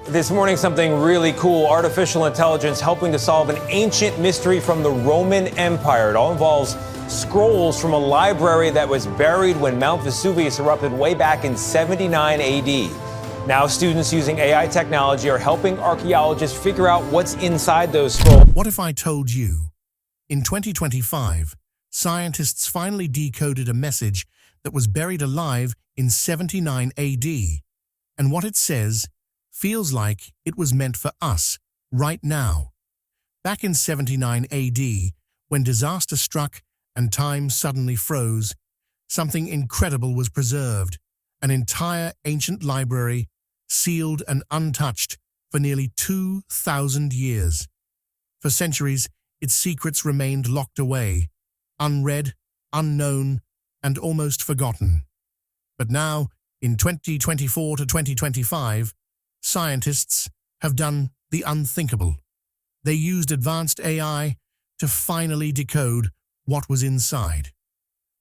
This morning, something really cool. Artificial intelligence helping to solve an ancient mystery from the Roman Empire. It all involves scrolls from a library that was buried when Mount Vesuvius erupted way back in 79 AD. Now, students using AI technology are helping archaeologists figure out what's inside those scrolls. What if I told you? In 2025, scientists finally decoded a message that was buried alive in 79 AD. And what it says feels like it was meant for us right now. Back in 79 AD, when disaster struck and time suddenly froze, something incredible was preserved, an entire ancient library sealed and untouched for nearly 2,000 years. For centuries, its secrets remained locked away, unread, unknown, and almost forgotten. But now, in 2024 to 2025, scientists have done the unthinkable. They used advanced AI to finally decode what was inside.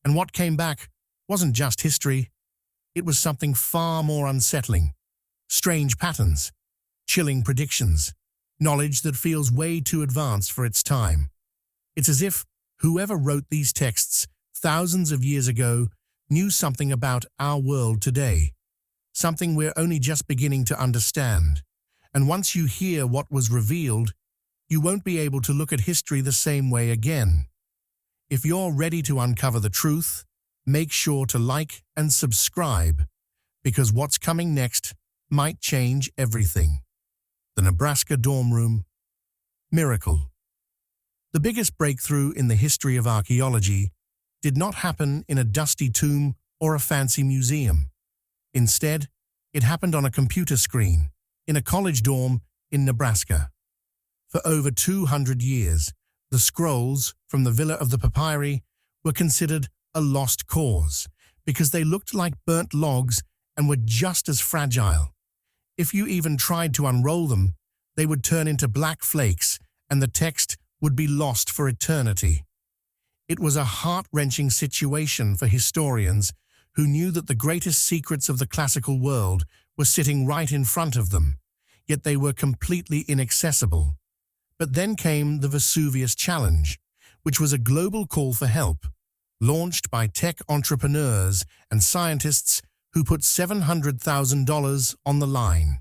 And what came back wasn't just history, it was something far more unsettling. Strange patterns, chilling predictions, knowledge that feels way too advanced for its time. It's as if whoever wrote these texts thousands of years ago knew something about our world today, something we're only just beginning to understand. And once you hear what was revealed, you won't be able to look at history the same way again. If you're ready to uncover the truth, make sure to like and subscribe, because what's coming next might change everything. The Nebraska dorm room miracle. The biggest breakthrough in the history of archaeology did not happen in a dusty tomb or a fancy museum. Instead, it happened on a computer screen in a college dorm in Nebraska. For over 200 years, the scrolls from the Villa of the Papyri were considered a lost cause because they looked like burnt logs and were just as fragile. If you even tried to unroll them, they would turn into black flakes and the text would be lost for eternity. It was a heart-wrenching situation for historians who knew that the greatest secrets of the classical world were sitting right in front of them, yet they were completely inaccessible. But then came the Vesuvius Challenge, which was a global call for help, launched by tech entrepreneurs and scientists who put $700,000 on the line.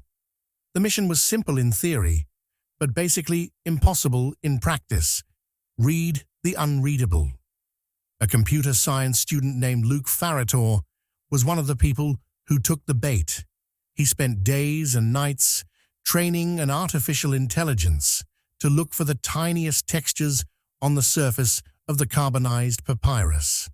The mission was simple in theory, but basically impossible in practice. Read the unreadable. A computer science student named Luke Farrator was one of the people who took the bait. He spent days and nights training an artificial intelligence to look for the tiniest textures on the surface of the carbonized papyrus.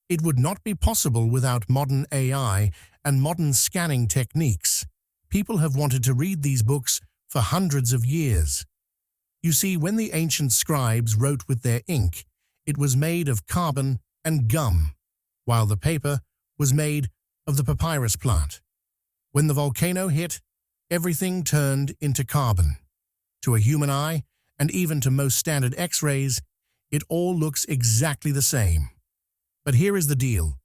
It would not be possible without modern AI and modern scanning techniques. People have wanted to read these books for hundreds of years. You see, when the ancient scribes wrote with their ink, it was made of carbon and gum, while the paper was made of the papyrus plant. When the volcano hit, everything turned into carbon. To a human eye, and even to most standard X-rays, it all looks exactly the same. But here is the deal.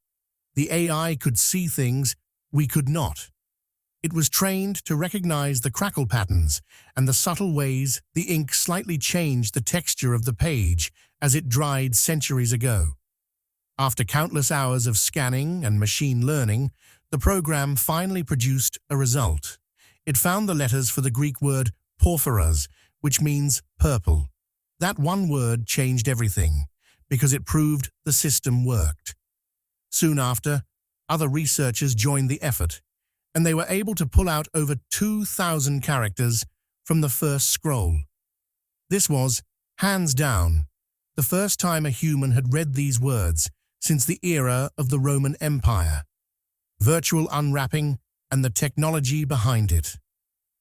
The AI could see things we could not. It was trained to recognize the crackle patterns and the subtle ways the ink slightly changed the texture of the page as it dried centuries ago. After countless hours of scanning and machine learning, the program finally produced a result. It found the letters for the Greek word porphyros, which means purple. That one word changed everything, because it proved the system worked. Soon after, other researchers joined the effort, and they were able to pull out over 2,000 characters from the first scroll. This was, hands down, the first time a human had read these words since the era of the Roman Empire. Virtual unwrapping and the technology behind it.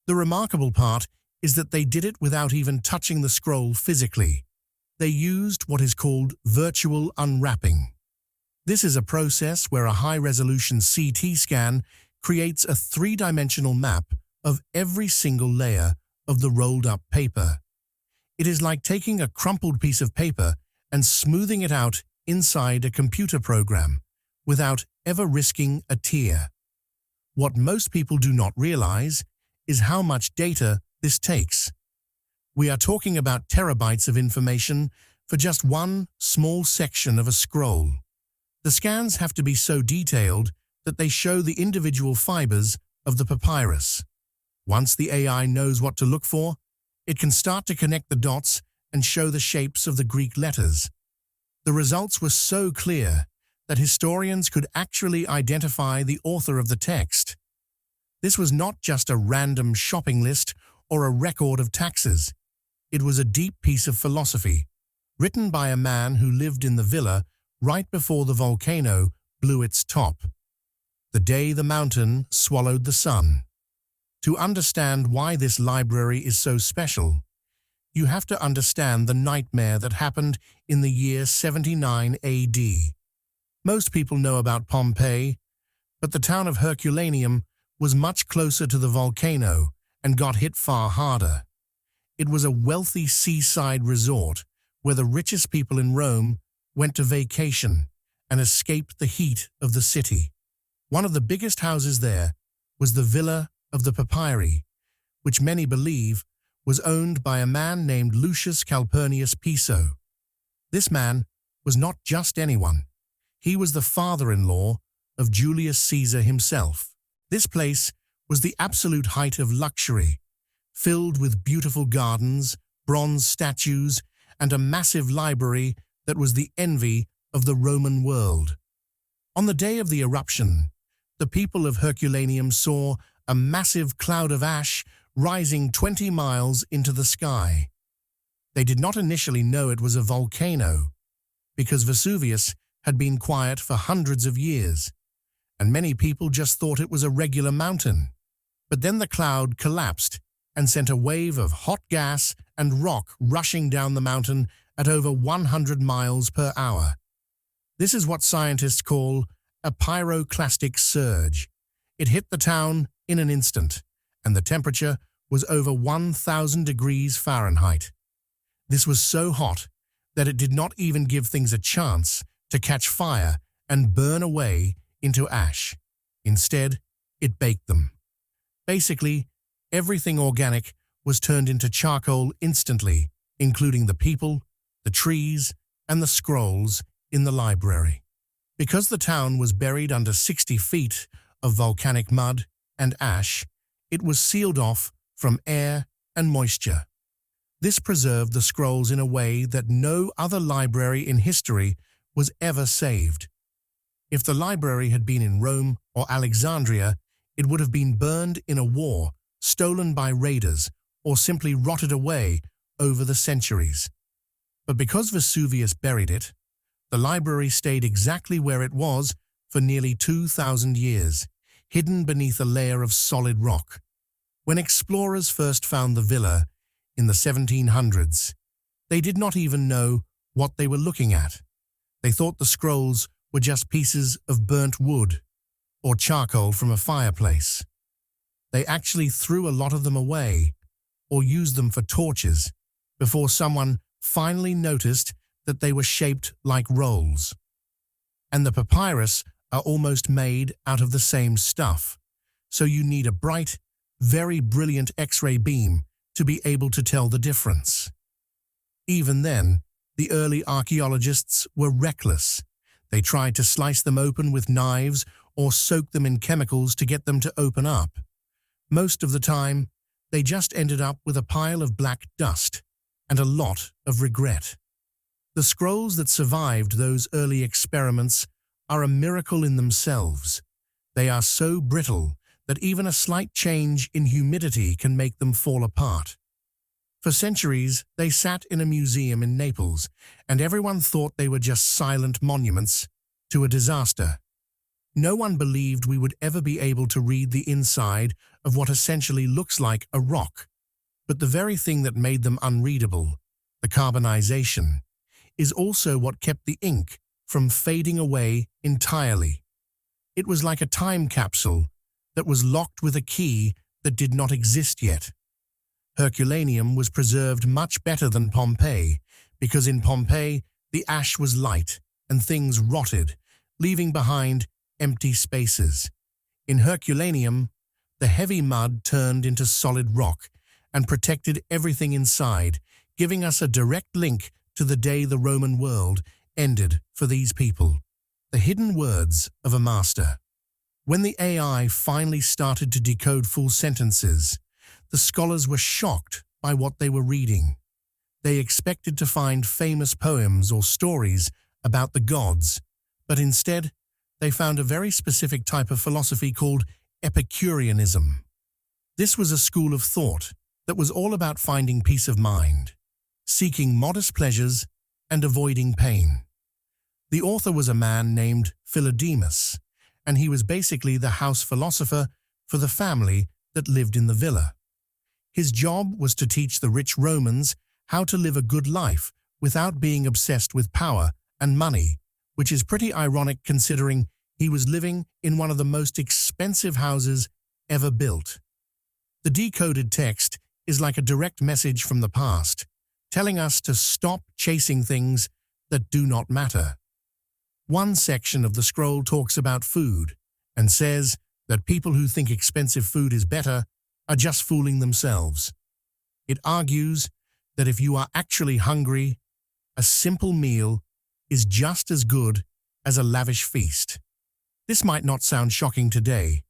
The remarkable part is that they did it without even touching the scroll physically. They used what is called virtual unwrapping. This is a process where a high-resolution CT scan creates a three-dimensional map of every single layer of the rolled-up paper. It is like taking a crumpled piece of paper and smoothing it out inside a computer program without ever risking a tear. What most people do not realize is how much data this takes. We are talking about terabytes of information for just one small section of a scroll. The scans have to be so detailed that they show the individual fibers of the papyrus. Once the AI knows what to look for, it can start to connect the dots and show the shapes of the Greek letters. The results were so clear that historians could actually identify the author of the text. This was not just a random shopping list or a record of taxes. It was a deep piece of philosophy, written by a man who lived in the villa right before the volcano blew its top. The day the mountain swallowed the sun. To understand why this library is so special, you have to understand the nightmare that happened in the year 79 AD. Most people know about Pompeii, but the town of Herculaneum was much closer to the volcano and got hit far harder. It was a wealthy seaside resort where the richest people in Rome went to vacation and escaped the heat of the city. One of the biggest houses there was the Villa of the Papyri, which many believe was owned by a man named Lucius Calpurnius Piso. This man was not just anyone. He was the father-in-law of Julius Caesar himself. This place was the absolute height of luxury, filled with beautiful gardens, bronze statues, and a massive library that was the envy of the Roman world. On the day of the eruption, the people of Herculaneum saw a massive cloud of ash rising 20 miles into the sky. They did not initially know it was a volcano, because Vesuvius had been quiet for hundreds of years, and many people just thought it was a regular mountain. But then the cloud collapsed and sent a wave of hot gas and rock rushing down the mountain at over 100 miles per hour. This is what scientists call a pyroclastic surge. It hit the town in an instant, and the temperature was over 1,000 degrees Fahrenheit. This was so hot that it did not even give things a chance to catch fire and burn away into ash. Instead, it baked them. Basically, everything organic was turned into charcoal instantly, including the people, the trees, and the scrolls in the library. Because the town was buried under 60 feet of volcanic mud and ash, it was sealed off from air and moisture. This preserved the scrolls in a way that no other library in history was ever saved. If the library had been in Rome or Alexandria, it would have been burned in a war, stolen by raiders, or simply rotted away over the centuries. But because Vesuvius buried it, the library stayed exactly where it was for nearly 2,000 years, hidden beneath a layer of solid rock. When explorers first found the villa in the 1700s, they did not even know what they were looking at. They thought the scrolls were just pieces of burnt wood or charcoal from a fireplace. They actually threw a lot of them away or used them for torches before someone finally noticed that they were shaped like rolls. And the papyrus are almost made out of the same stuff, so you need a bright, very brilliant X-ray beam to be able to tell the difference. Even then, the early archaeologists were reckless. They tried to slice them open with knives or soak them in chemicals to get them to open up. Most of the time, they just ended up with a pile of black dust and a lot of regret. The scrolls that survived those early experiments are a miracle in themselves. They are so brittle that even a slight change in humidity can make them fall apart. For centuries, they sat in a museum in Naples, and everyone thought they were just silent monuments to a disaster. No one believed we would ever be able to read the inside of what essentially looks like a rock. But the very thing that made them unreadable, the carbonization, is also what kept the ink from fading away entirely. It was like a time capsule that was locked with a key that did not exist yet. Herculaneum was preserved much better than Pompeii, because in Pompeii the ash was light and things rotted, leaving behind empty spaces. In Herculaneum, The heavy mud turned into solid rock and protected everything inside, giving us a direct link to the day the Roman world ended for these people. The hidden words of a master. When the AI finally started to decode full sentences, the scholars were shocked by what they were reading. They expected to find famous poems or stories about the gods, but instead, they found a very specific type of philosophy called Epicureanism. This was a school of thought that was all about finding peace of mind, seeking modest pleasures, and avoiding pain. The author was a man named Philodemus, and he was basically the house philosopher for the family that lived in the villa. His job was to teach the rich Romans how to live a good life without being obsessed with power and money, which is pretty ironic considering he was living in one of the most expensive houses ever built. The decoded text is like a direct message from the past, telling us to stop chasing things that do not matter. One section of the scroll talks about food and says that people who think expensive food is better are just fooling themselves. It argues that if you are actually hungry, a simple meal is just as good as a lavish feast. This might not sound shocking today,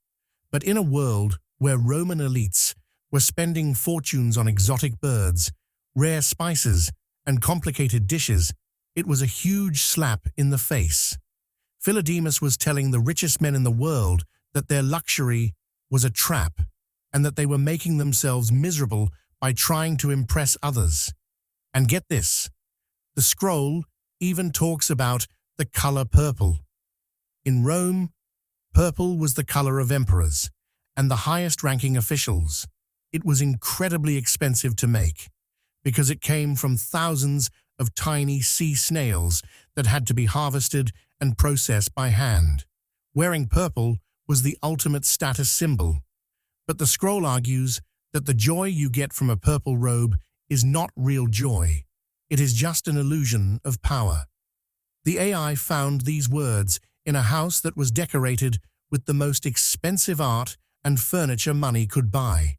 but in a world where Roman elites were spending fortunes on exotic birds, rare spices, and complicated dishes, it was a huge slap in the face. Philodemus was telling the richest men in the world that their luxury was a trap and that they were making themselves miserable by trying to impress others. And get this, the scroll even talks about the color purple. In Rome, purple was the color of emperors and the highest-ranking officials. It was incredibly expensive to make because it came from thousands of tiny sea snails that had to be harvested and processed by hand. Wearing purple was the ultimate status symbol. But the scroll argues that the joy you get from a purple robe is not real joy. It is just an illusion of power. The AI found these words in a house that was decorated with the most expensive art and furniture money could buy.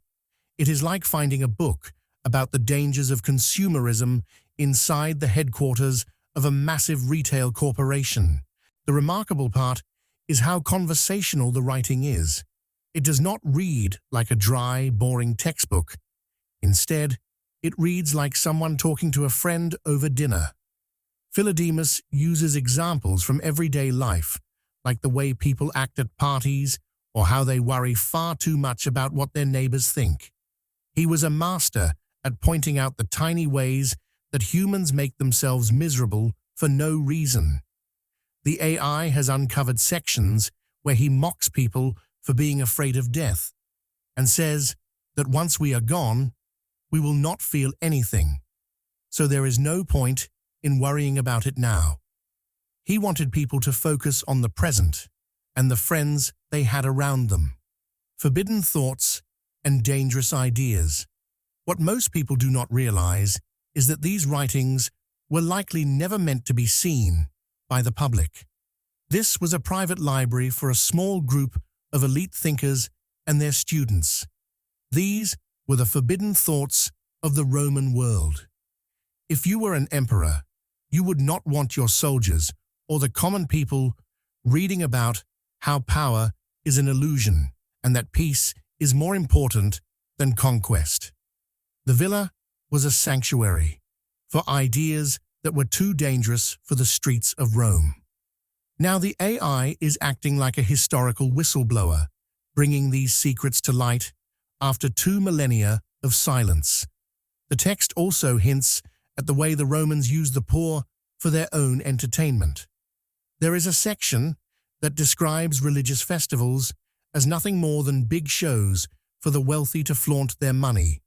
It is like finding a book about the dangers of consumerism inside the headquarters of a massive retail corporation. The remarkable part is how conversational the writing is. It does not read like a dry, boring textbook. Instead, it reads like someone talking to a friend over dinner. Philodemus uses examples from everyday life, like the way people act at parties or how they worry far too much about what their neighbors think. He was a master at pointing out the tiny ways that humans make themselves miserable for no reason. The AI has uncovered sections where he mocks people for being afraid of death and says that once we are gone, we will not feel anything. So there is no point in worrying about it now. He wanted people to focus on the present and the friends they had around them. Forbidden thoughts and dangerous ideas. What most people do not realize is that these writings were likely never meant to be seen by the public. This was a private library for a small group of elite thinkers and their students. These were the forbidden thoughts of the Roman world. If you were an emperor, you would not want your soldiers or the common people reading about how power is an illusion and that peace is more important than conquest. The villa was a sanctuary for ideas that were too dangerous for the streets of Rome. Now the AI is acting like a historical whistleblower, bringing these secrets to light after 2 millennia of silence. The text also hints at the way the Romans used the poor for their own entertainment. There is a section that describes religious festivals as nothing more than big shows for the wealthy to flaunt their money.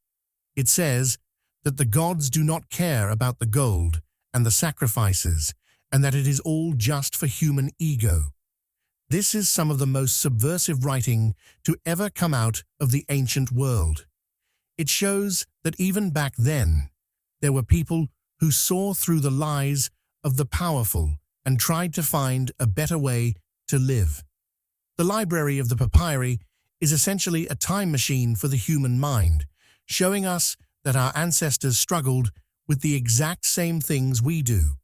It says that the gods do not care about the gold and the sacrifices, and that it is all just for human ego. This is some of the most subversive writing to ever come out of the ancient world. It shows that even back then, there were people who saw through the lies of the powerful and tried to find a better way to live. The Library of the Papyri is essentially a time machine for the human mind, showing us that our ancestors struggled with the exact same things we do.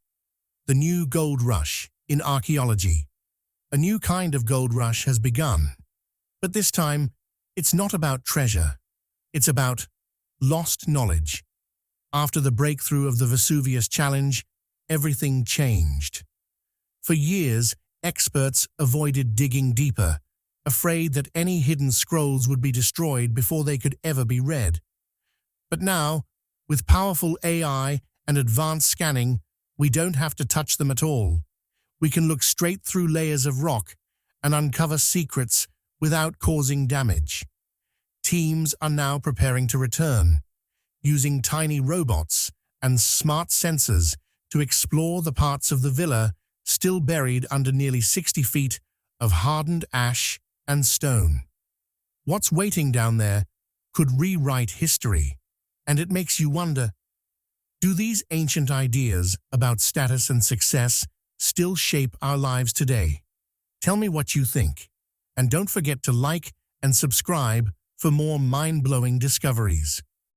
The new gold rush in archaeology. A new kind of gold rush has begun. But this time, it's not about treasure. It's about lost knowledge. After the breakthrough of the Vesuvius challenge, everything changed. For years, experts avoided digging deeper, afraid that any hidden scrolls would be destroyed before they could ever be read. But now, with powerful AI and advanced scanning, we don't have to touch them at all. We can look straight through layers of rock and uncover secrets without causing damage. Teams are now preparing to return, using tiny robots and smart sensors to explore the parts of the villa still buried under nearly 60 feet of hardened ash and stone. What's waiting down there could rewrite history, and it makes you wonder, do these ancient ideas about status and success still shape our lives today? Tell me what you think, and don't forget to like and subscribe for more mind-blowing discoveries.